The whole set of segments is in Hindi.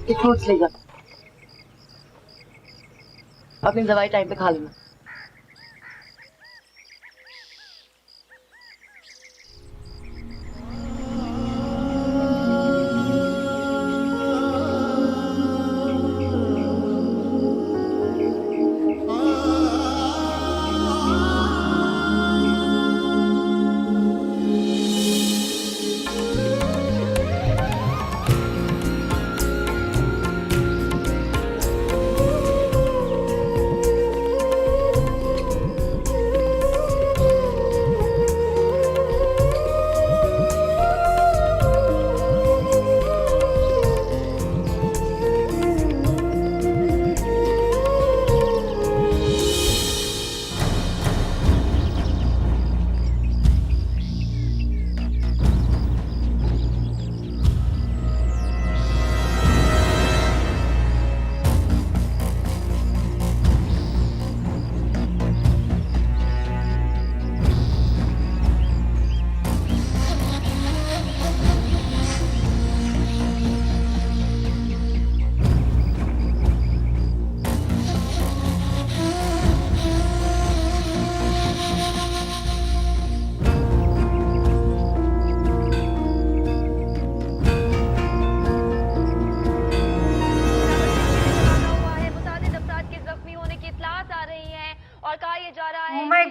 ये फ्रूट्स ले जा, अपनी दवाई टाइम पे खा लेना।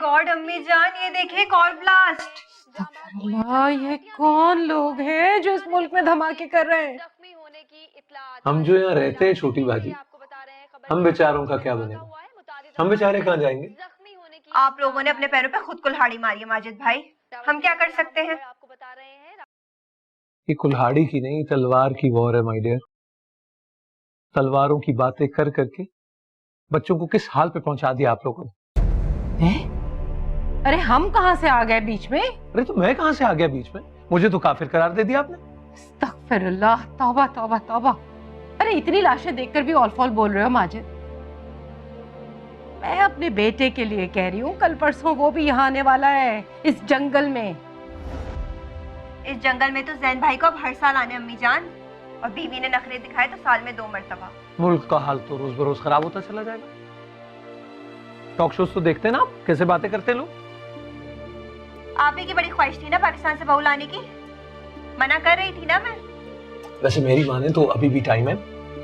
गॉड अम्मी जान, ये देखिए कॉल ब्लास्ट। ये कौन लोग हैं जो इस मुल्क में धमाके कर रहे हैं? हम जो यहाँ रहते हैं छोटी बाजी, हम बेचारों का क्या बनेगा? हम बेचारे कहाँ जाएंगे? आप लोगों ने अपने पैरों पे खुद कुल्हाड़ी मारी है माजिद भाई, हम क्या कर सकते हैं? ये कुल्हाड़ी की नहीं, तलवार की वॉर है माय डियर। तलवारों की बातें कर करके बच्चों को किस हाल पे पहुंचा दिया आप लोगों ने। अरे हम कहाँ से आ गए बीच में? अरे तो मैं कहाँ से आ गया बीच में? मुझे तो काफिर करार दे दिया आपने। अस्तगफिरुल्लाह, तौबा तौबा तौबा। अरे इतनी लाशें देखकर भी ऑल फॉल बोल रहे हो माजिद? मैं अपने बेटे के लिए कह रही हूँ, कल परसों वो भी यहाँ आने वाला है इस जंगल में। इस जंगल में तो जैन भाई को अब हर साल आने अम्मी जान, और बीवी ने नखरे दिखाए तो साल में 2 मरतबा। मुल्क का हाल तो रोज बरोज खराब होता चला जाएगा। टॉक शोज तो देखते ना आप, कैसे बातें करते लोग। आप ही की बड़ी ख्वाहिश थी ना पाकिस्तान से बहू लाने की, मना कर रही थी ना मैं। वैसे मेरी माने तो अभी भी टाइम है,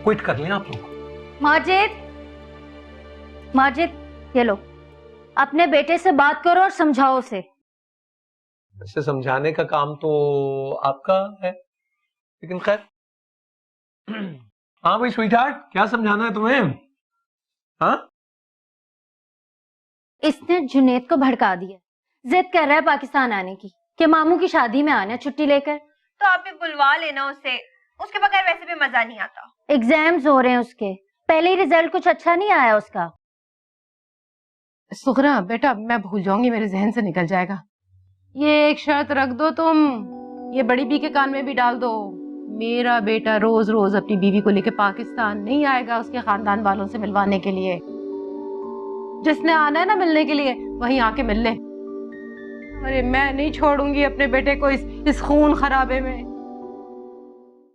क्विट कर लें आप लोग। माजिद, माजिद ये लो, अपने बेटे से बात करो और समझाओ उसे। वैसे समझाने का काम तो आपका है, लेकिन खैर। हाँ भाई स्वीट हार्ट, क्या समझाना है तुम्हें? हाँ, इसने जुनेद को भड़का दिया, जिद कर रहा है पाकिस्तान आने की, कि मामू की शादी में आना छुट्टी लेकर। तो आप भी बुलवा लेना उसे, उसके बगैर वैसे भी मजा नहीं आता। एग्जाम्स हो रहे हैं उसके, पहले ही रिजल्ट कुछ अच्छा नहीं आया उसका। सुगरा बेटा, मैं भूल जाऊंगी, मेरे जहन से निकल जाएगा। ये एक शर्त रख दो तुम, ये बड़ी बी के कान में भी डाल दो, मेरा बेटा रोज रोज अपनी बीवी को लेके पाकिस्तान नहीं आएगा उसके खानदान वालों से मिलवाने के लिए। जिसने आना है ना मिलने के लिए, वहीं आके मिल ले। अरे मैं नहीं छोड़ूंगी अपने बेटे को इस खून खराबे में।